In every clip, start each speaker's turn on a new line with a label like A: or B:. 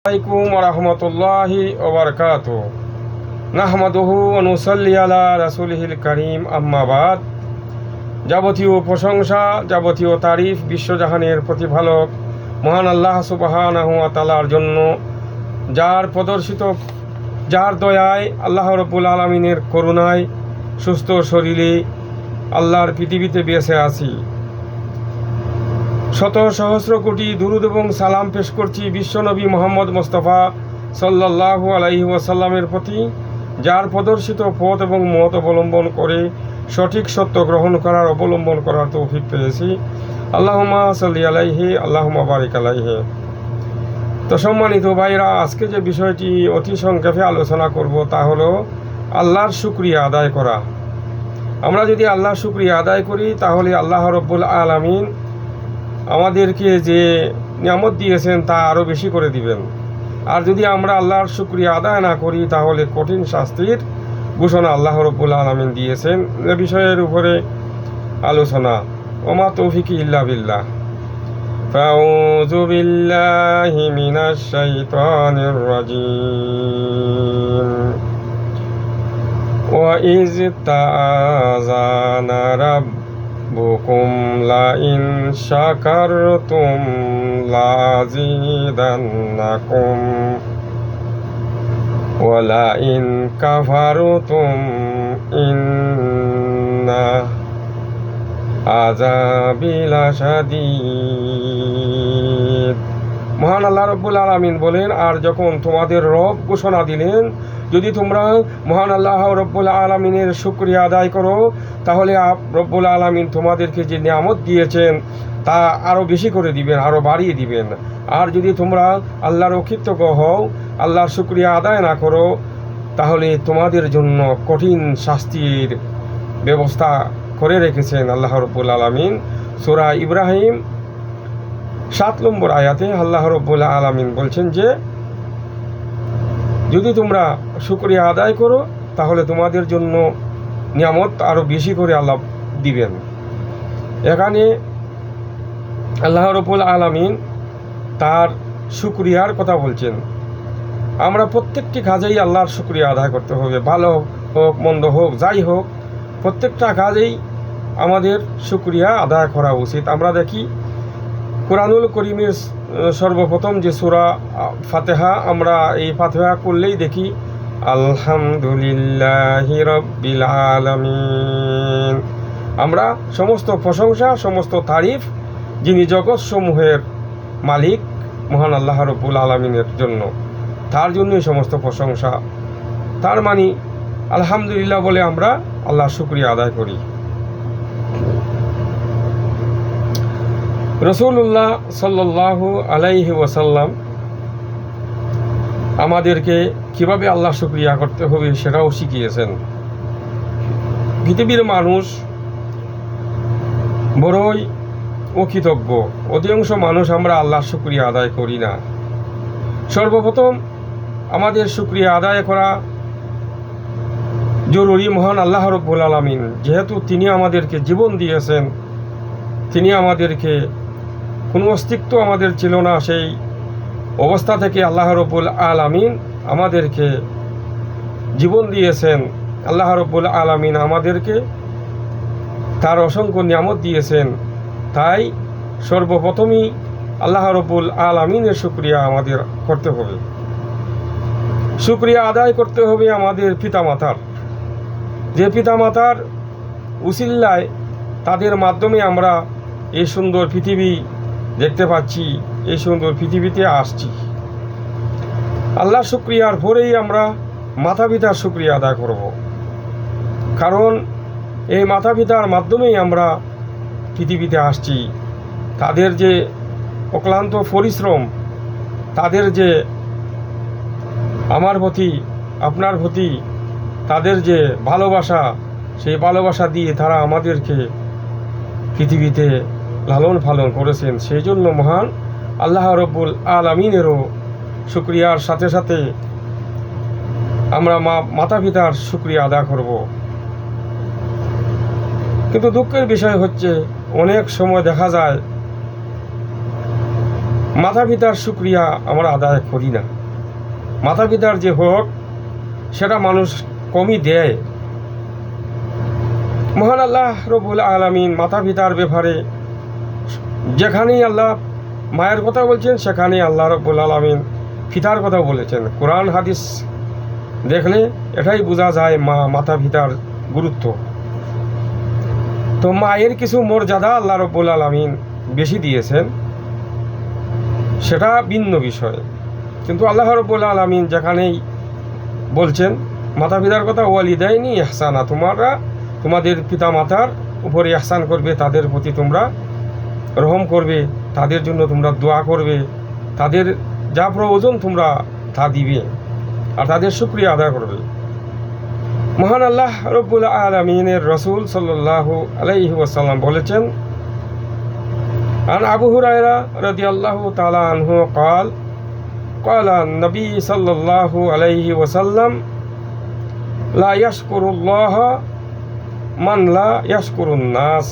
A: আলাইকুম ওয়া রাহমাতুল্লাহি ওয়া বারাকাতুহু নাহমাদুহু ওয়া নুসাল্লি আলা রাসূলিহিল কারীম আম্মা বাদ। যাবতীয় প্রশংসা, যাবতীয় তারিফ বিশ্বজাহানের প্রতিপালক মহান আল্লাহ সুবহানাহু ওয়া তাআলার জন্য, যার প্রদর্শিত, যার দয়ায়, আল্লাহ রাব্বুল আলামিনের করুণায় সুস্থ শরীরে আল্লাহর পৃথিবীতে বেঁচে আছি। শত সহস্র কোটি দুরূদ এবং সালাম পেশ করছি বিশ্বনবী মুহাম্মদ মুস্তাফা সাল্লাল্লাহু আলাইহি ওয়াসাল্লামের প্রতি, যার প্রদর্শিত পথ এবং মত অবলম্বন করে সঠিক সত্য গ্রহণ করার, অবলম্বন করার তৌফিক পেয়েছি। আল্লাহুম্মা সাল্লি আলাইহি, আল্লাহুম্মা বারিক আলাইহি। তো সম্মানিত ভাইরা, আজকে যে বিষয়টি অতি সংক্ষেপে আলোচনা করব তা হলো আল্লাহর শুকরিয়া আদায় করা। আমরা যদি আল্লাহর শুকরিয়া আদায় করি তাহলে আল্লাহ রাব্বুল আলামিন আমাদেরকে যে নিয়ামত দিয়েছেন তা আরও বেশি করে দিবেন। আর যদি আমরা আল্লাহর শুকরিয়া আদায় না করি তাহলে কঠিন শাস্তির ঘোষণা আল্লাহ রাব্বুল আলামিন দিয়েছেন। এ বিষয়ের উপরে আলোচনা। ওমা তৌফিকি ইল্লা বিল্লাহ। ফাউযু বিল্লাহি মিনাশ শাইতানির রাজীম। ওয়া ইয তাআযানা রাব্বুকুম লাইন শাকারতুম লাযীদান্নাকুম ওয়া লাইন কাফারতুম ইন্না আযাবি লাশাদীদ। মহান আল্লাহ রাব্বুল আলামিন বলেন, আর যখন তোমাদের রব ঘোষণা দিলেন, যদি তোমরা মহান আল্লাহ রাব্বুল আলামিনের শুকরিয়া আদায় করো তাহলে রব্বুল আলামিন তোমাদেরকে যে নিয়ামত দিয়েছেন তা আরও বেশি করে দিবেন, আরও বাড়িয়ে দিবেন। আর যদি তোমরা আল্লাহর অকৃতজ্ঞ হও, আল্লাহর শুকরিয়া আদায় না করো, তাহলে তোমাদের জন্য কঠিন শাস্তির ব্যবস্থা করে রেখেছেন আল্লাহ রাব্বুল আলামিন। সূরা ইব্রাহিম 7 নম্বর আয়াতে আল্লাহ রাব্বুল আলামিন বলছেন যে যদি তোমরা শুকরিয়া আদায় করো তাহলে তোমাদের জন্য নিয়ামত আরও বেশি করে আল্লাহ দিবেন। এখানে আল্লাহ রাব্বুল আলামিন তার শুকরিয়ার কথা বলছেন। আমরা প্রত্যেকটি কাজেই আল্লাহর শুকরিয়া আদায় করতে হবে, ভালো হোক মন্দ হোক যাই হোক, প্রত্যেকটা কাজেই আমাদের শুকরিয়া আদায় করা উচিত। আমরা দেখি কোরআনুল করিমের সর্বপ্রথম যে সূরা ফাতিহা, আমরা এই ফাতিহা করলেই দেখি আলহামদুলিল্লাহি রাব্বিল আলামিন। আমরা সমস্ত প্রশংসা, সমস্ত তারিফ যিনি জগৎসমূহের মালিক মহান আল্লাহ রাব্বুল আলামিনের জন্য, তার জন্যই সমস্ত প্রশংসা। তার মানে আলহামদুলিল্লাহ বলে আমরা আল্লাহর শুকরিয়া আদায় করি। রাসূলুল্লাহ সাল্লাল্লাহু আলাইহি ওয়াসাল্লাম আমাদেরকে কিভাবে আল্লাহ শুকরিয়া করতে হবে সেটাও শিখিয়েছেন। পৃথিবীর মানুষ বড়ই অকৃতজ্ঞ। অধিকাংশ মানুষ আমরা আল্লাহর শুকরিয়া আদায় করি না। সর্বপ্রথম আমাদের শুকরিয়া আদায় করা জরুরি মহান আল্লাহ রাব্বুল আলামিন, যেহেতু তিনি আমাদেরকে জীবন দিয়েছেন, তিনি আমাদেরকে কোনো অস্তিত্ব আমাদের ছিল না, সেই অবস্থা থেকে আল্লাহ রাব্বুল আলামিন আমাদেরকে জীবন দিয়েছেন। আল্লাহ রাব্বুল আলামিন আমাদেরকে তার অসংখ্য নিয়ামত দিয়েছেন। তাই সর্বপ্রথমই আল্লাহ রাব্বুল আলামিনের শুকরিয়া আমাদের করতে হবে। শুকরিয়া আদায় করতে হবে আমাদের পিতামাতার, যে পিতামাতার উসিলায়, তাদের মাধ্যমে আমরা এই সুন্দর পৃথিবী দেখতে পাচ্ছি, এই সুন্দর পৃথিবীতে আসছি। আল্লাহ শুকরিয়ার পরেই আমরা মাতা পিতার শুকরিয়া আদায় করব, কারণ এই মাতা পিতার মাধ্যমেই আমরা পৃথিবীতে আসছি। তাদের যে অক্লান্ত পরিশ্রম, তাদের যে আমার প্রতি, আপনার প্রতি তাদের যে ভালোবাসা, সেই ভালোবাসা দিয়ে তারা আমাদেরকে পৃথিবীতে লালন পালন করেছেন। সেই জন্য মহান আল্লাহ রাব্বুল আলামিনেরও শুকরিয়ার সাথে সাথে আমরা মাতা পিতার শুকরিয়া আদায় করব। কিন্তু দুঃখের বিষয় হচ্ছে অনেক সময় দেখা যায় মাতা পিতার শুকরিয়া আমরা আদায় করি না। মাতা পিতার যে হক সেটা মানুষ কমই দেয়। মহান আল্লাহ রব্বুল আলামিন মাতা পিতার ব্যাপারে যেখানেই আল্লাহ মায়ের কথা বলছেন সেখানেই আল্লাহ রব্বুল আলামিন পিতার কথা বলেছেন। কোরআন হাদিস দেখলে এটাই বোঝা যায় মাতা পিতার গুরুত্ব। তো মায়ের কিছু মর্যাদা আল্লাহ রব্বুল আলামিন বেশি দিয়েছেন, সেটা ভিন্ন বিষয়। কিন্তু আল্লাহ রব্বুল আলামিন যেখানেই বলছেন মাতা পিতার কথা, ওয়ালিদাইনি ইহসানা, তোমাদের পিতা মাতার উপরে ইহসান করবে, তাদের প্রতি তোমরা রহম করবে, তাদের জন্য তোমরা দোয়া করবে, তাদের যা প্রয়োজন তোমরা তা দিবে, আর তাদের শুকরিয়া আদায় করবে। মহান আল্লাহ রব্বুল আলামিনের রাসূল সাল্লাল্লাহু আলাইহি ওয়াসাল্লাম বলেছেন, আন আবু হুরায়রা রাদিয়াল্লাহু তাআলা আনহু قال قال النبي صلى الله عليه وسلم لا يشكر الله من لا يشكر الناس।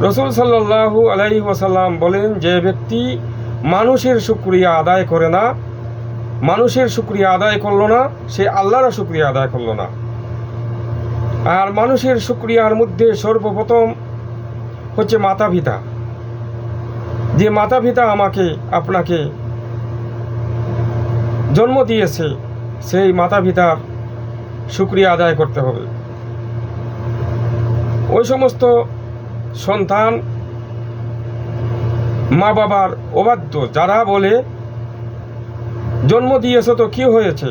A: রাসূল সাল্লাল্লাহু আলাইহি ওয়াসাল্লাম বলেন, যে ব্যক্তি মানুষের শুকরিয়া আদায় করে না, মানুষের শুকরিয়া আদায় করলো না, সে আল্লাহর শুকরিয়া আদায় করলো না। আর মানুষের শুকরিয়ার মধ্যে সর্বপ্রথম হচ্ছে মাতা পিতা। যে মাতা পিতা আমাকে আপনাকে জন্ম দিয়েছে, সেই মাতা পিতার শুকরিয়া আদায় করতে হবে। ওই সমস্ত সন্তান মা বাবার অবাধ্য, যারা বলে জন্ম দিয়েছো তো কি হয়েছে,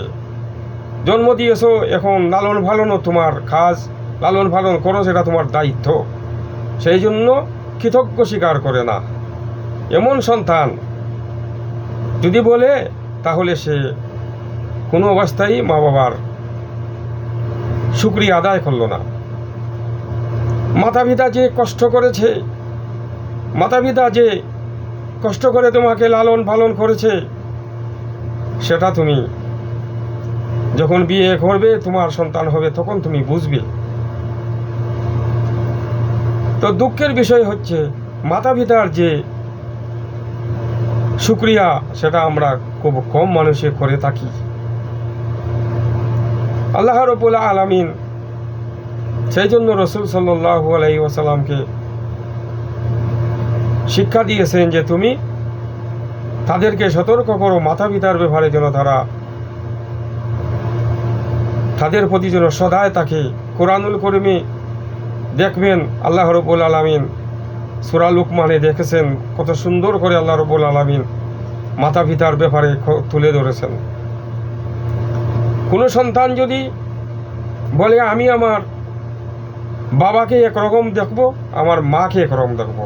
A: জন্ম দিয়েছো এখন লালন পালনও তোমার কাজ, লালন পালন করো, সেটা তোমার দায়িত্ব, সেই জন্য কৃতজ্ঞ স্বীকার করে না। এমন সন্তান যদি বলে, তাহলে সে কোনো অবস্থায় মা বাবার শুকরিয়া আদায় করলো না। মাতা পিতা যে কষ্ট করেছে, মাতা পিতা যে কষ্ট করে তোমাকে লালন পালন করেছে, সেটা তুমি যখন বিয়ে করবে, তোমার সন্তান হবে, তখন তুমি বুঝবে। তো দুঃখের বিষয় হচ্ছে মাতা পিতার যে শুকরিয়া, সেটা আমরা খুব কম মানুষে করে থাকি। আল্লাহ রাব্বুল আলামিন সেই জন্য রাসূল সাল্লাল্লাহু আলাইহি ওয়াসাল্লামকে শিক্ষা দিয়েছেন যে তুমি তাদেরকে সতর্ক করো মাতা পিতার ব্যাপারে, যেন তাদের প্রতি যেন সদায় থাকে। কোরআনুল কারীমে দেখবেন আল্লাহ রাব্বুল আলামিন সূরা লুকমানে দেখেছেন কত সুন্দর করে আল্লাহ রাব্বুল আলামিন মাতা পিতার ব্যাপারে তুলে ধরেছেন। কোনো সন্তান যদি বলে আমি আমার বাবাকে একরকম দেখব, আমার মাকে একরকম দেখব,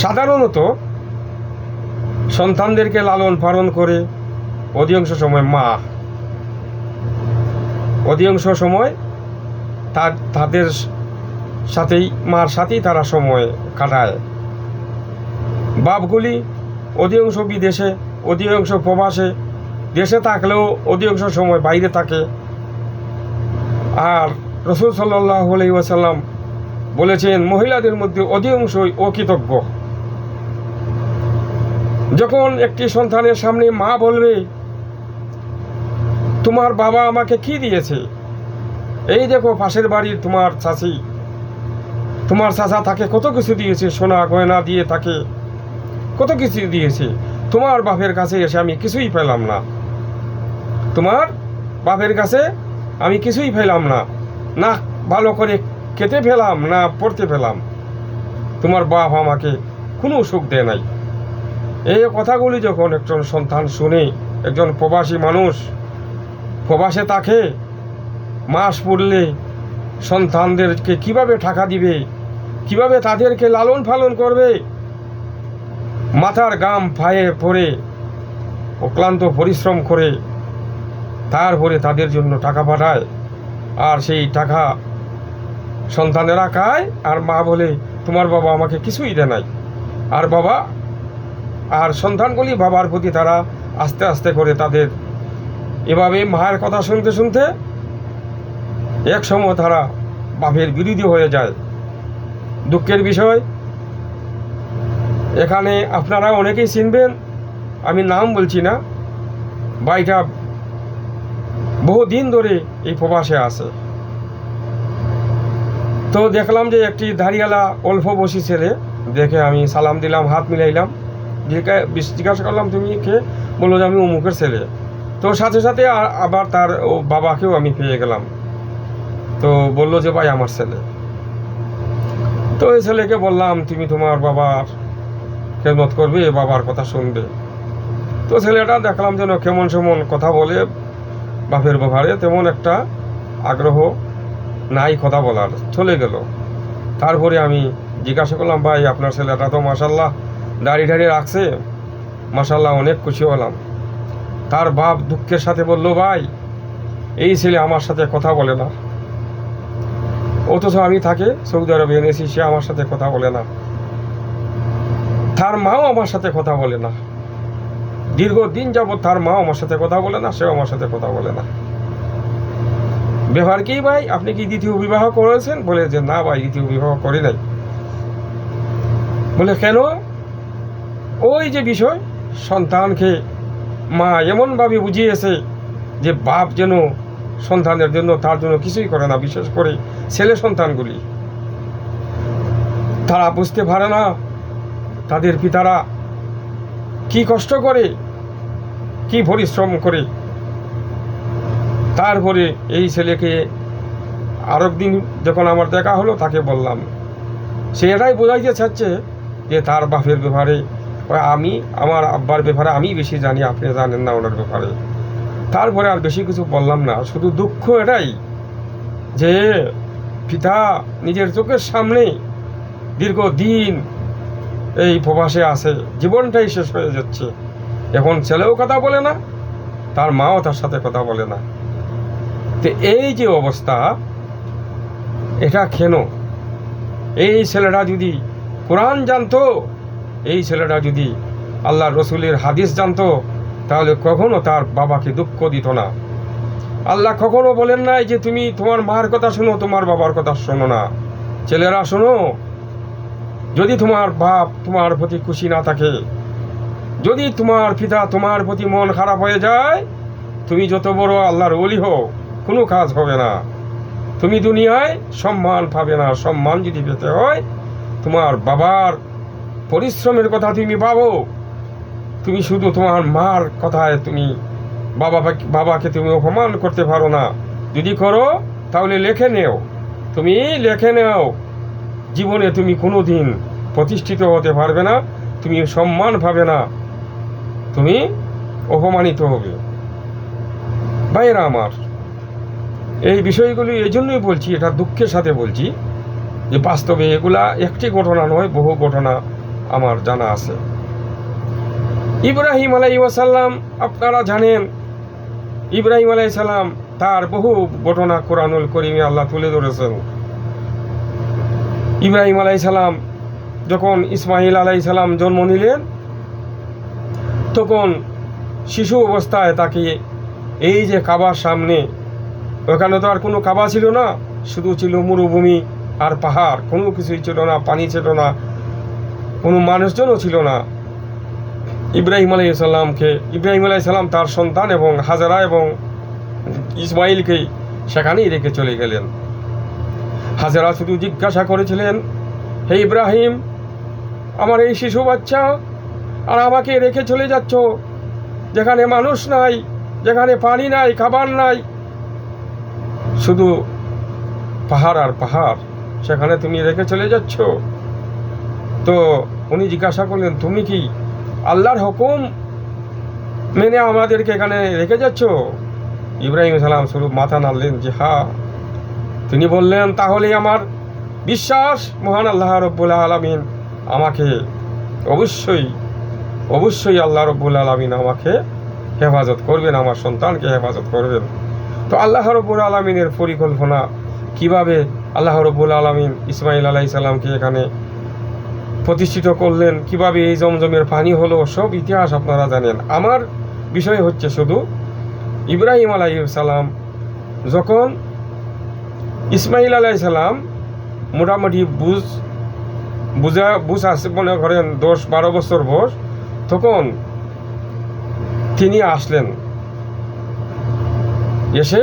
A: সাধারণত সন্তানদেরকে লালন পালন করে অধিকাংশ সময় মা, অধিকাংশ সময় তাদের সাথেই, মার সাথেই তারা সময় কাটায়। বাপগুলি অধিকাংশ বিদেশে, অধিকাংশ প্রবাসে, দেশে থাকলেও অধিকাংশ সময় বাইরে থাকে। আর রাসূল সাল্লাল্লাহু আলাইহি ওয়াসাল্লাম বলেছেন, মহিলাদের মধ্যে অধিকাংশই অকৃতজ্ঞ। যখন একটি সন্তানের সামনে মা বলবে, তোমার বাবা আমাকে কি দিয়েছে, এই দেখো পাশের বাড়ির তোমার চাচি, তোমার চাচা তাকে কত কিছু দিয়েছে, সোনা গয়না দিয়ে তাকে কত কিছু দিয়েছে, তোমার বাপের কাছে এসে আমি কিছুই পেলাম না, তোমার বাপের কাছে আমি কিছুই পেলাম না, না ভালো করে খেতে পেলাম, না পড়তে পেলাম, তোমার বাপ আমাকে কোনো সুখ দেয় নাই। এই কথাগুলি যখন একজন সন্তান শুনে, একজন প্রবাসী মানুষ প্রবাসে থাকে, মাস পড়লে সন্তানদেরকে কিভাবে টাকা দিবে, কিভাবে তাদেরকে লালন পালন করবে, মাথার ঘাম পায়ে পড়ে অক্লান্ত পরিশ্রম করে তারপরে তাদের জন্য টাকা পাঠায়, আর সেই টাকা সন্তানেরা খায়, আর মা বলে তোমার বাবা আমাকে কিছুই দেয় নাই। আর সন্তানগুলি বাবার প্রতি তারা আস্তে আস্তে করে তাদের এভাবে মায়ের কথা শুনতে শুনতে এক সময় তারা বাপের বিরোধী হয়ে যায়। দুঃখের বিষয়, এখানে আপনারা অনেকেই চিনবেন, আমি নাম বলছি না। ভাইটা বহুদিন ধরে এই প্রবাসে আছে। তো দেখলাম যে একটি দাড়িওয়ালা অল্প বয়সী ছেলে, দেখে আমি সালাম দিলাম, হাত মিলাইলাম, জিজ্ঞাসা করলাম তুমি কে? বললো যে আমি অমুকের ছেলে। তো সাথে সাথে আবার তার বাবাকেও আমি পেয়ে গেলাম। তো বললো যে ভাই আমার ছেলে। তো এই ছেলেকে বললাম তুমি তোমার বাবার খেদমত করবে, বাবার কথা শুনবে। তো ছেলেটা দেখলাম যেন কেমন সেমন কথা বলে, বাপের ব্যবহারে তেমন একটা আগ্রহ নাই কথা বলার, চলে গেল। তারপরে আমি জিজ্ঞাসা করলাম ভাই আপনার ছেলেটা তো মাশাল্লাহ দাড়ি রাখছে, মাশাল্লাহ, অনেক খুশি হলাম। তার বাপ দুঃখের সাথে বলল ভাই এই ছেলে আমার সাথে কথা বলে না, অথচ আমি তাকে সৌদি আরবে এনেছি, সে আমার সাথে কথা বলে না। তার মাও আমার সাথে কথা বলে না, দীর্ঘদিন যাবৎ তার মাও আমার সাথে কথা বলে না, সেও আমার সাথে কথা বলে না। ব্যাপার কি ভাই, আপনি কি দ্বিতীয় বিবাহ করেছেন? বলে যে না ভাই দ্বিতীয় বিবাহ করি নাই। বলে কেন? ওই যে বিষয়, সন্তানকে মা এমনভাবে বুঝিয়েছে যে বাপ যেন সন্তানের জন্য তার জন্য কিছুই করে না, বিশেষ করে ছেলে সন্তানগুলি। তারা বুঝতে পারে না তাদের পিতারা কি কষ্ট করে, কি পরিশ্রম করে। তারপরে এই ছেলেকে আরেক দিন যখন আমার দেখা হলো, তাকে বললাম, সে এটাই বোঝাইতে চাচ্ছে যে তার বাপের ব্যাপারে আমি, আমার আব্বার ব্যাপারে আমি বেশি জানি, আপনি জানেন না ওনার ব্যাপারে। তারপরে আর বেশি কিছু বললাম না, শুধু দুঃখ এটাই যে পিতা নিজের চোখের সামনে দীর্ঘদিন এই প্রবাসে আছে, জীবনটাই শেষ হয়ে যাচ্ছে। এখন ছেলেও কথা বলে না, তার মাও তার সাথে কথা বলে না। তো এই যে অবস্থা, এটা কেন? এই ছেলেটা যদি কোরআন জানতো, এই ছেলেটা যদি আল্লাহ রসুলের হাদিস জানতো, তাহলে কখনো তার বাবাকে দুঃখ দিত না। আল্লাহ কখনো বলেন নাই যে তুমি তোমার মার কথা শোনো, তোমার বাবার কথা শোনো না। ছেলেরা শোনো, যদি তোমার বাপ তোমার প্রতি খুশি না থাকে, যদি তোমার পিতা তোমার প্রতি মন খারাপ হয়ে যায়, তুমি যত বড় আল্লাহর ওলি হও, কোনো কাজ হবে না। তুমি দুনিয়ায় সম্মান পাবে না। সম্মান যদি পেতে হয়, তোমার বাবার পরিশ্রমের কথা তুমি পাবো। তুমি শুধু তোমার মার কথায় তুমি বাবাকে তুমি অপমান করতে পারো না। যদি করো তাহলে লিখে নেও, তুমি লিখে নেও, জীবনে তুমি কোনো দিন প্রতিষ্ঠিত হতে পারবে না, তুমি সম্মান পাবে না, তুমি অপমানিত হবে। ভাইয়েরা আমার, এই বিষয়গুলি এই জন্যই বলছি, এটা দুঃখের সাথে বলছি যে বাস্তবে এগুলা একটি ঘটনা নয়, বহু ঘটনা আমার জানা আছে। ইব্রাহিম আলাইহিস সালাম, আপনারা জানেন ইব্রাহিম আলাইহিস সালাম, তার বহু ঘটনা কোরআনুল কারীমে আল্লাহ তুলে ধরেছেন। ইব্রাহিম আলাইহিস সালাম যখন ইসমাইল আলাইহিস সালাম জন্ম নিলেন, তখন শিশু অবস্থায় তাকে এই যে কাবার সামনে, ওখানে তো আর কোনো কাবা ছিল না, শুধু ছিল মরুভূমি আর পাহাড়, কোনো কিছুই ছিল না, পানি ছিল না, কোনো মানুষজনও ছিল না। ইব্রাহিম আলাইহিস সালাম তার সন্তান এবং হাজারা এবং ইসমাইলকে সেখানেই রেখে চলে গেলেন। হাজারা শুধু জিজ্ঞাসা করেছিলেন, হে ইব্রাহিম, আমার এই শিশু বাচ্চা আর আমাকে রেখে চলে যাচ্ছ, যেখানে মানুষ নাই, যেখানে পানি নাই, খাবার নাই, শুধু পাহাড় আর পাহাড়, সেখানে তুমি রেখে চলে যাচ্ছ। তো উনি জিজ্ঞাসা করলেন, তুমি কি আল্লাহর হুকুম মেনে আমাদেরকে এখানে রেখে যাচ্ছ? ইব্রাহিম সালাম শুধু মাথা নাড়লেন যে হ্যাঁ। তিনি বললেন, তাহলে আমার বিশ্বাস মহান আল্লাহ রব্বুল আলামিন আমাকে অবশ্যই আল্লাহ রব্বুল আলামিন আমাকে হেফাজত করবেন, আমার সন্তানকে হেফাজত করবেন। তো আল্লাহ রব্বুল আলামিনের পরিকল্পনা কিভাবে আল্লাহ রব্বুল আলামিন ইসমাইল আলাইহিস সালামকে এখানে প্রতিষ্ঠিত করলেন, কিভাবে এই জমজমের পানি হলো, সব ইতিহাস আপনারা জানেন। আমার বিষয় হচ্ছে শুধু ইব্রাহিম আলাইহিস সালাম যখন ইসমাইল আলাইহিস সালাম মোটামুটি বুঝ আছে মনে করেন 10-12 বছর বয়স, তখন তিনি আসলেন, এসে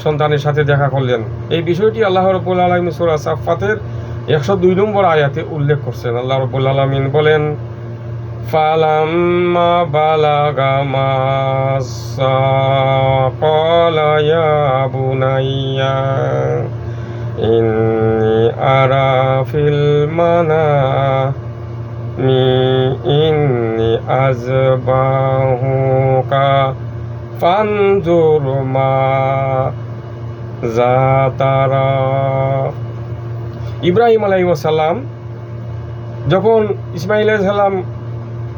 A: সন্তানের সাথে দেখা করলেন। এই বিষয়টি আল্লাহ রাব্বুল আলামিন সূরা সাফফাতের 102 নম্বর আয়াতে উল্লেখ করছেন। আল্লাহ রাব্বুল আলামিন বলেন, ফালাম্মা বালাগা মাসা ক্বালা ইয়া বুনাইয়া ইন্নী আরা ফিল মানামি ইন্নী আযবাহুকা ফানজুর মাযা তারা। ইব্রাহিম আলাইহিস সালাম যখন ইসমাঈল আলাইহিস সালাম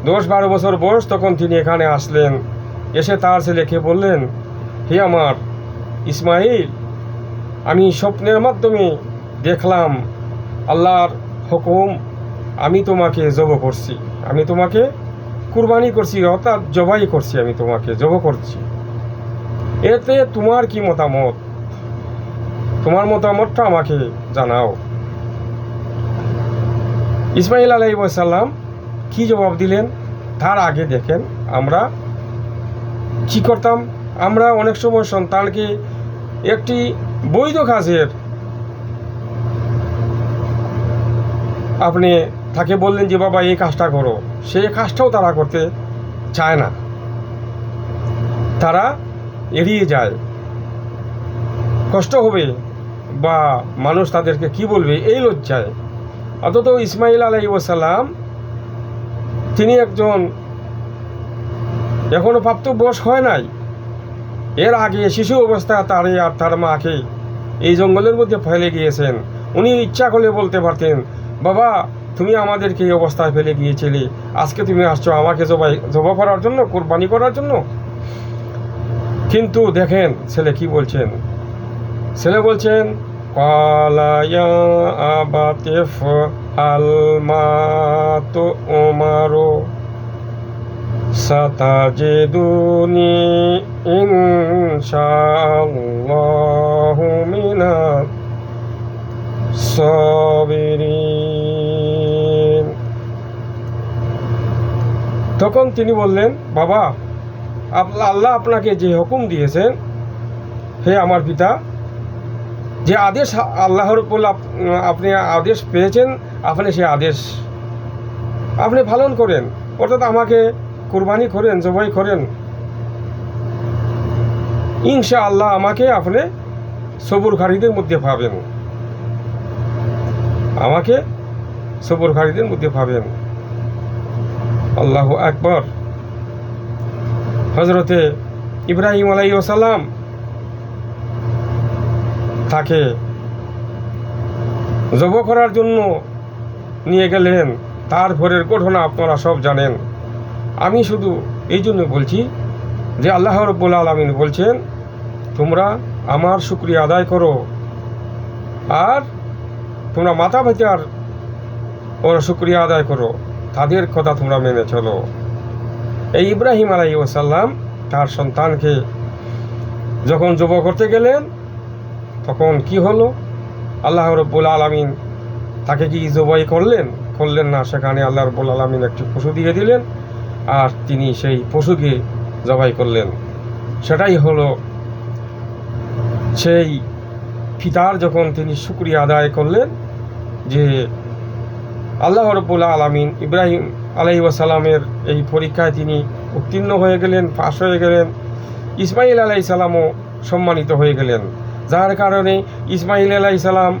A: 10-12 বছর বয়স, তখন তিনি এখানে আসলেন। এসে তার ছেলেকে বললেন, হে আমার ইসমাঈল, আমি স্বপ্নের মাধ্যমে দেখলাম আল্লাহর হুকুম, আমি তোমাকে জব করছি, আমি তোমাকে কুরবানি করছি, অর্থাৎ জবাই করছি, আমি তোমাকে জব করছি। এতে তোমার কি মতামত? তোমার মতামতটা আমাকে জানাও। ইসমাঈল আলাইহিস সালাম কি জবাব দিলেন? তার আগে দেখেন আমরা কি করতাম। আমরা অনেক সময় সন্তানকে একটি বৈধ কাজের আপনি তাকে বললেন যে বাবা এই কাজটা করো, সেই কাজটাও তারা করতে চায় না, তারা এড়িয়ে যায়। কষ্ট হবে বা মানুষ তাদেরকে কি বলবে এই লজ্জায়। অথচ ইসমাঈল আলাইহিস সালাম তিনি একজন এখনো প্রাপ্তবয়স্ক হয় নাই, এর আগে শিশু অবস্থায় তারে আর তার মাকে এই জঙ্গলের মধ্যে ফেলে গিয়েছেন। উনি ইচ্ছা করলে বলতে পারতেন, বাবা তুমি আমাদেরকে এই অবস্থায় ফেলে গিয়েছিলে, আজকে তুমি আসছো আমাকে জবাই করার জন্য, কোরবানি করার জন্য। কিন্তু দেখেন ছেলে কি বলছেন। ছেলে বলছেন, ক্বালা ইয়া আবাতি ইফআল মা তু'মারু সাতাজিদুনি ইনশাআল্লাহু মিনাস সাবিরিন। তখন তিনি বললেন, বাবা আল্লাহ আপনাকে যে হুকুম দিয়েছেন, হে আমার পিতা, যে আদেশ আল্লাহর উপর আপনি আদেশ পেয়েছেন, আপনি সেই আদেশ আপনি পালন করেন, অর্থাৎ আমাকে কুরবানি করেন, জবাই করেন। ইনশাআল্লাহ আমাকে আপনি সবুরকারীদের মধ্যে পাবেন, আমাকে সবুরকারীদের মধ্যে পাবেন। আল্লাহু আকবার। হযরতে ইব্রাহিম আলাইহিস সালাম তাকে জবাই করার জন্য নিয়ে গেলেন। তার ঘরের ঘটনা আপনারা সব জানেন। আমি শুধু এই জন্য বলছি যে আল্লাহ রাব্বুল আলামিন বলছেন, তোমরা আমার শুকরিয়া আদায় করো আর তোমরা মাতা পিতার ওর শুকরিয়া আদায় করো, তাদের কথা তোমরা মেনে চলো। এই ইব্রাহিম আলাইহিস সালাম তার সন্তানকে যখন জবাই করতে গেলেন, তখন কি হলো? আল্লাহ রাব্বুল আলামিন তাকে কি জবাই করলেন না, সেখানে আল্লাহ রাব্বুল আলামিন একটি পশু দিয়ে দিলেন আর তিনি সেই পশুকে জবাই করলেন। সেটাই হলো সেই পিতার যখন তিনি শুকরিয়া আদায় করলেন যে আল্লাহ রাব্বুল আলামিন ইব্রাহিম আলাইহিস সালামের এই পরীক্ষায় তিনি উত্তীর্ণ হয়ে গেলেন, পাশ হয়ে গেলেন। ইসমাঈল আলাইহিস সালামও সম্মানিত হয়ে গেলেন, যার কারণে ইসমাঈল আলাইহিস সালাম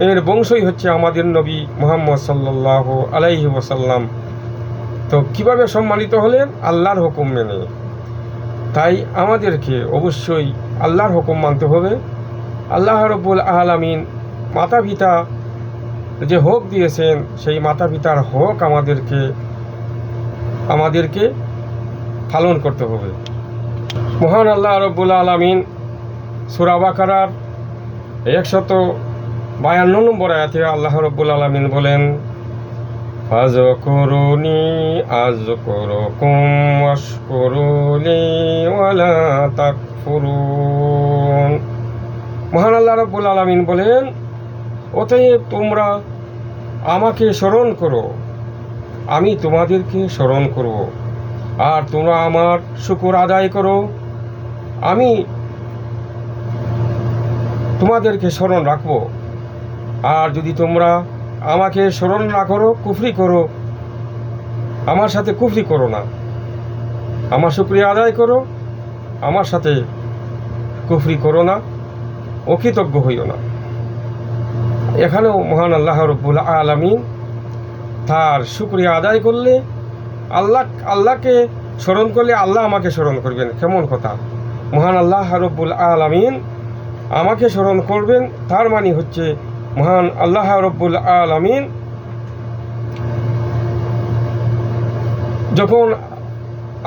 A: এর বংশই হচ্ছে আমাদের নবী মুহাম্মদ সাল্লাল্লাহু আলাইহি ওয়াসাল্লাম। তো কিভাবে সম্মানিত হলেন? আল্লাহর হুকুম মেনে। তাই আমাদেরকে অবশ্যই আল্লাহর হুকুম মানতে হবে। আল্লাহ রাব্বুল আলামিন মাতা পিতা যে হক দিয়েছেন, সেই মাতা পিতার হক আমাদেরকে পালন করতে হবে। মহান আল্লাহ রাব্বুল আলামিন সূরা বাকারার 152 নম্বর আয়াতে আল্লাহ রাব্বুল আলামিন বলেন, ফাযকুরুনি আযকুরুকুম ওয়াশকুরুলি ওয়ালা তাকফুরুন। মহান আল্লাহ রাব্বুল আলামিন বলেন, অতএব তোমরা আমাকে স্মরণ করো, আমি তোমাদেরকে স্মরণ করব, আর তোমরা আমার শুকর আদায় করো, আমি তোমাদেরকে স্মরণ রাখবো। আর যদি তোমরা আমাকে স্মরণ না করো, কুফরি করো, আমার সাথে কুফরি করো না, আমার শুকরিয়া আদায় করো, আমার সাথে কুফরি করো না, অকৃতজ্ঞ হইও না। এখানেও মহান আল্লাহ রব্বুল আলামিন তার শুকরিয়া আদায় করলে আল্লাহকে স্মরণ করলে আল্লাহ আমাকে স্মরণ করবেন। কেমন কথা! মহান আল্লাহ রব্বুল আলামিন আমাকে স্মরণ করবেন, তার মানে হচ্ছে মহান আল্লাহ রব্বুল আলামিন যখন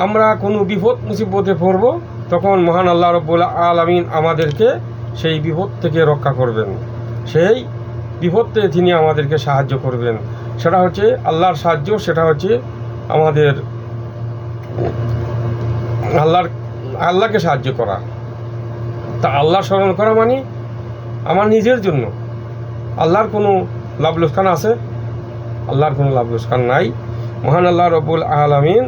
A: আমরা কোনো বিপদ মুসিবতে পড়ব, তখন মহান আল্লাহ রব্বুল আলামিন আমাদেরকে সেই বিপদ থেকে রক্ষা করবেন, সেই বিপদে তিনি আমাদেরকে সাহায্য করবেন। সেটা হচ্ছে আল্লাহর সাহায্য, সেটা হচ্ছে আমাদের আল্লাহকে সাহায্য করা। তা আল্লাহ স্মরণ করা মানে আমার নিজের জন্য। আল্লাহর কোনো লাভ লোকসান আছে? আল্লাহর কোনো লাভ লোকসান নাই। মহান আল্লাহ রব্বুল আলামিন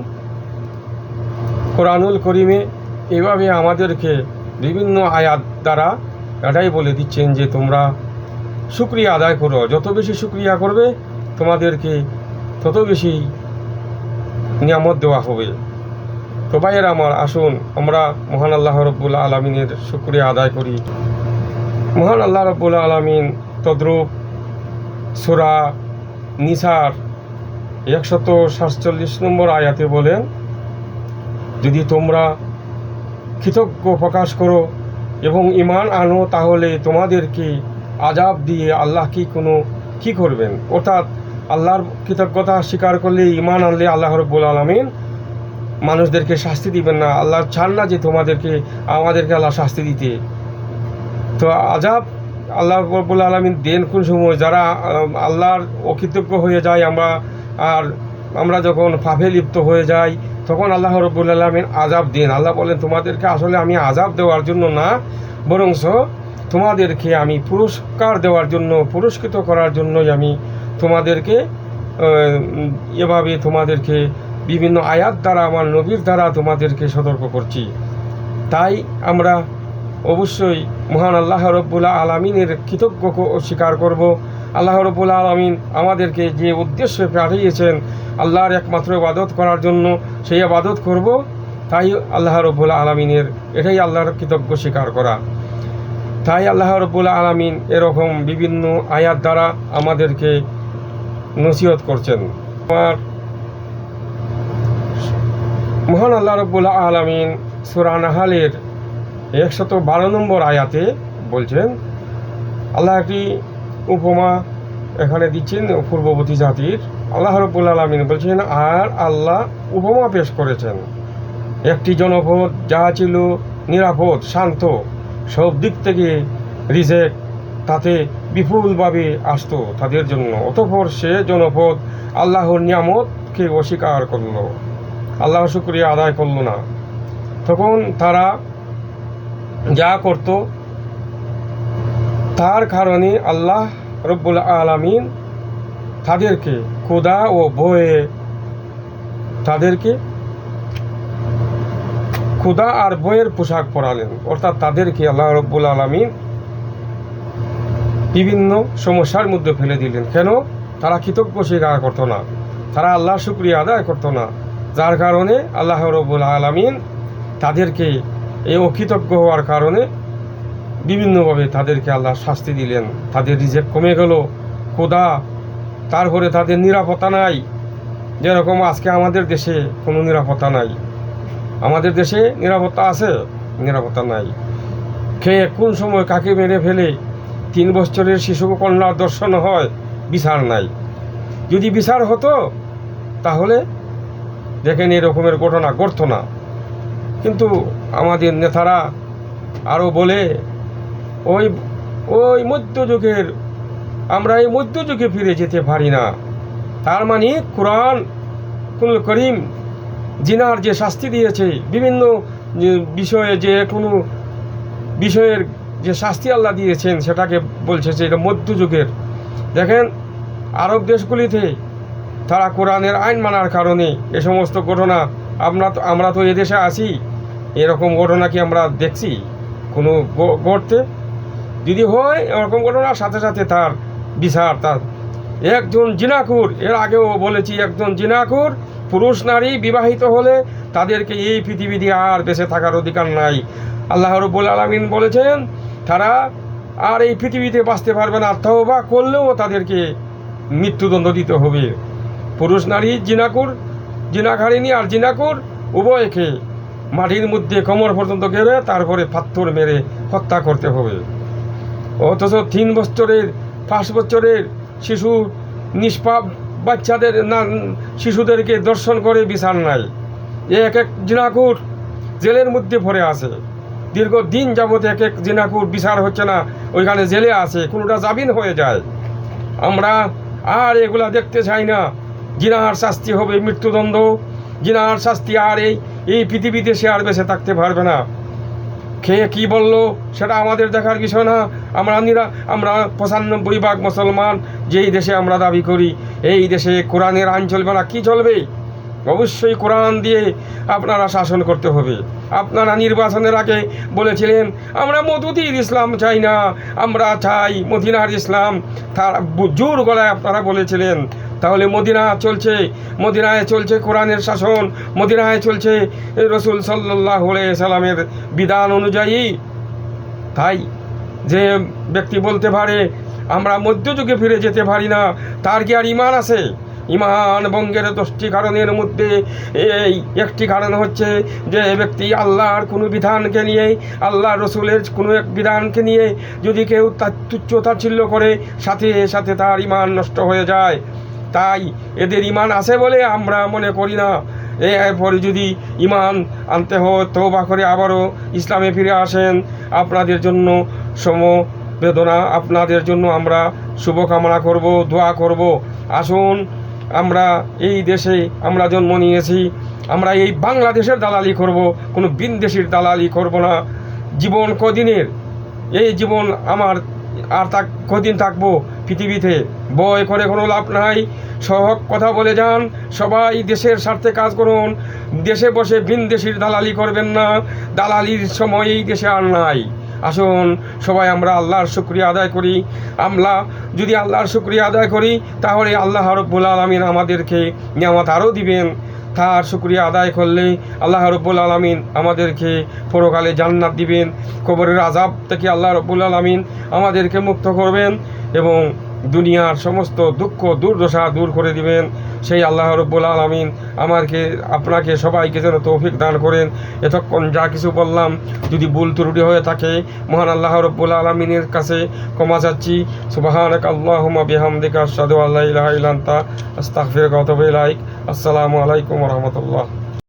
A: কোরআনুল করিমে এভাবে আমাদেরকে বিভিন্ন আয়াত দ্বারা এটাই বলে দিচ্ছেন যে তোমরা শুকরিয়া আদায় করো, যত বেশি শুকরিয়া করবে তোমাদেরকে তত বেশি নিয়ামত দেওয়া হবে। তো ভাইয়েরা আমার, আসুন আমরা মহান আল্লাহ রব্বুল আলামিনের শুকরিয়া আদায় করি। মহান আল্লাহ রব্বুল আলামিন তদ্রূপ সূরা নিসার 147 নম্বর আয়াতে বলেন, যদি তোমরা কৃতজ্ঞ প্রকাশ করো এবং ঈমান আনো, তাহলে তোমাদেরকে আযাব দিয়ে আল্লাহ কি করবেন? অর্থাৎ আল্লাহর কৃতজ্ঞতা স্বীকার করলে, ঈমান আনলে আল্লাহ রব্বুল আলামিন মানুষদেরকে শাস্তি দিবেন না। আল্লাহ চান না যে আমাদেরকে আল্লাহ শাস্তি দিতে। তো আযাব আল্লাহ রব্বুল আলামিন দেন কোন সময়? যারা আল্লাহর অকৃতজ্ঞ হয়ে যায়, আমরা যখন পাপে লিপ্ত হয়ে যাই, তখন আল্লাহ রব্বুল আলামিন আযাব দেন। আল্লাহ বলেন, তোমাদেরকে আসলে আমি আযাব দেওয়ার জন্য না, বরঞ্চ তোমাদেরকে আমি পুরস্কার দেওয়ার জন্য, পুরস্কৃত করার জন্যই আমি তোমাদেরকে তোমাদেরকে বিভিন্ন আয়াত দ্বারা, আমার নবীর দ্বারা তোমাদেরকে সতর্ক করছি। তাই আমরা অবশ্যই মহান আল্লাহ রব্বুল আলামিনের কৃতজ্ঞ স্বীকার করব। আল্লাহ রব্বুল আলামিন আমাদেরকে যে উদ্দেশ্যে পাঠিয়েছেন আল্লাহর একমাত্র ইবাদত করার জন্য, সেই ইবাদত করব। তাই আল্লাহ রব্বুল আলামিনের এটাই আল্লাহর কৃতজ্ঞ স্বীকার করা। তাই আল্লাহ রব্বুল আলামিন এরকম বিভিন্ন আয়াত দ্বারা আমাদেরকে নসিহত করছেন। মহান আল্লাহ রব্বুল আলামিন সূরা নাহলের 112 নম্বর আয়াতে বলছেন, আল্লাহ একটি উপমা এখানে দিচ্ছেন পূর্ববর্তী জাতির। আল্লাহ রব্বুল আলামিন বলছেন, আর আল্লাহ উপমা পেশ করেছেন একটি জনপদ যা ছিল নিরাপদ, শান্ত, সব দিক থেকে রিজেক তাতে বিপুলভাবে আসতো তাদের জন্য। অতঃপর সে জনপদ আল্লাহর নিয়ামতকে অস্বীকার করল, আল্লাহ শুকরিয়া আদায় করল না। তখন তারা যা করত তার কারণে আল্লাহ রব্বুল আলামিন তাদেরকে ক্ষুধা ও ভয়ে ক্ষুধা আর ভয়ের পোশাক পরালেন। অর্থাৎ তাদেরকে আল্লাহ রব্বুল আলামিন বিভিন্ন সমস্যার মধ্যে ফেলে দিলেন। কেন? তারা কৃতজ্ঞ স্বীকার করতো না, তারা আল্লাহর শুকরিয়া আদায় করতো না, যার কারণে আল্লাহ রব্বুল আলামিন তাদেরকে এই অকৃতজ্ঞ হওয়ার কারণে বিভিন্নভাবে তাদেরকে আল্লাহ শাস্তি দিলেন। তাদের রিজেক কমে গেল, ক্ষুধা, তারপরে তাদের নিরাপত্তা নাই। যেরকম আজকে আমাদের দেশে কোনো নিরাপত্তা নাই। আমাদের দেশে নিরাপত্তা আছে? নিরাপত্তা নাই। খেয়ে কোন সময় কাকে মেরে ফেলে 3 বছরের শিশু কন্যার দর্শন হয়, বিচার নাই। যদি বিচার হতো তাহলে দেখেন এরকমের ঘটনা ঘটতো না। কিন্তু আমাদের নেতারা আরও বলে, ওই মধ্যযুগের, আমরা এই মধ্যযুগে ফিরে যেতে পারি না। তার মানে কোরআন করিম জিনার যে শাস্তি দিয়েছে, বিভিন্ন বিষয়ে যে কোনো বিষয়ের যে শাস্তি আল্লাহ দিয়েছেন, সেটাকে বলছে যে এটা মধ্যযুগের। দেখেন আরব দেশগুলিতে তারা কোরআনের আইন মানার কারণে এ সমস্ত ঘটনা আমরা তো এদেশে আছি, এরকম ঘটনা কি আমরা দেখছি কোনো ঘটতে? যদি হয় এরকম ঘটনার সাথে সাথে তার বিচার, তার একজন জিনাকুর, এর আগেও বলেছি, একজন জিনাকুর পুরুষ নারী বিবাহিত হলে তাদেরকে এই পৃথিবীতে আর বেঁচে থাকার অধিকার নাই। আল্লাহ রাব্বুল আলামিন বলেছেন তারা আর এই পৃথিবীতে বাঁচতে পারবে না, তওবা করলেও তাদেরকে মৃত্যুদণ্ড দিতে হবে। পুরুষ নারী জিনাকারিনী আর জিনাকুর উভয়কে মাটির মধ্যে কোমর পর্যন্ত গেড়ে তারপরে পাথর মেরে হত্যা করতে হবে। অথচ 3 বছরের 5 বছরের শিশু, নিষ্পাপ বাচ্চাদের শিশুদেরকে দর্শন করে বিচার নাই। এক এক জিনাকুর জেলের মধ্যে পড়ে আছে, দীর্ঘদিন যাবত এক এক জিনাকুর বিচার হচ্ছে না, ওইখানে জেলে আছে, কোনোটা জামিন হয়ে যায়। আমরা আর এগুলা দেখতে চাই না। জিনার শাস্তি হবে মৃত্যুদণ্ড, জিনার শাস্তি আর এই পৃথিবীতে সে আর বেঁচে থাকতে পারবে না। খেয়ে কি বললো সেটা আমাদের দেখার বিষয় না। আমরা 95% মুসলমান যেই দেশে আমরা দাবি করি, এই দেশে কোরআনের আইন চলবে না। কি চলবে? অবশ্যই কোরআন দিয়ে আপনারা শাসন করতে হবে। আপনারা নির্বাচনের আগে বলেছিলেন আমরা মওদুদির ইসলাম চাই না, আমরা চাই মদিনার ইসলাম, তার জোর গলায় আপনারা বলেছিলেন। তাহলে মদিনায় চলছে কোরআনের শাসন, মদিনায় চলছে রাসূল সাল্লাল্লাহু আলাইহি সাল্লামের বিধান অনুযায়ী। তাই যে ব্যক্তি বলতে পারে আমরা মধ্যযুগে ফিরে যেতে পারি না, তার কি আর ঈমান আছে? ঈমান ভঙ্গের 10টি কারণের মধ্যে এই একটি কারণ হচ্ছে যে ব্যক্তি আল্লাহর কোনো বিধানকে নিয়ে, আল্লাহ রসুলের কোনো এক বিধানকে নিয়ে যদি কেউ তার তুচ্ছ তাচ্ছিল্য করে, সাথে সাথে তার ঈমান নষ্ট হয়ে যায়। তাই এদের ঈমান আছে বলে আমরা মনে করি না। এরপরে যদি ঈমান আনতে হয় তওবা করে আবারও ইসলামে ফিরে আসেন। আপনাদের জন্য সমবেদনা, আপনাদের জন্য আমরা শুভকামনা করব, দোয়া করব। আসুন, আমরা এই দেশে আমরা জন্ম নিয়েছি, আমরা এই বাংলাদেশের দালালি করব, কোনো বিদেশির দালালি করব না। জীবন কদিনের, এই জীবন আমার আর কদিন থাকবো পৃথিবীতে, ভয় করে কোনো লাভ নাই। সহজ কথা বলে যান, সবাই দেশের স্বার্থে কাজ করুন, দেশে বসে বিদেশির দালালি করবেন না। দালালির সময় এই দেশে আর নাই। আসুন সবাই আমরা আল্লাহর শুকরিয়া আদায় করি। আমরা যদি আল্লাহর শুকরিয়া আদায় করি তাহলে আল্লাহ রাব্বুল আলামিন আমাদেরকে নিয়ামত আরও দিবেন। তার শুকরিয়া আদায় করলে আল্লাহ রাব্বুল আলামিন আমাদেরকে পরকালে জান্নাত দিবেন, কবরের আযাব থেকে আল্লাহ রাব্বুল আলামিন আমাদেরকে মুক্ত করবেন এবং দুনিয়ার সমস্ত দুঃখ দুর্দশা দূর করে দিবেন। সেই আল্লাহ রাব্বুল আলামিন আপনাকে সবাইকে যেন তৌফিক দান করেন। এতক্ষণ যা কিছু বললাম যদি ভুল ত্রুটি হয়ে থাকে মহান আল্লাহ রাব্বুল আলামিনের কাছে ক্ষমা চাচ্ছি। সুবহানাকা আল্লাহুম্মা বিহামদিকা আশহাদু আল্লা ইলাহা ইল্লা আনতা আস্তাগফিরুকা ওয়া আতুবু ইলাইক। আসসালামু আলাইকুম ওয়া রাহমাতুল্লাহ।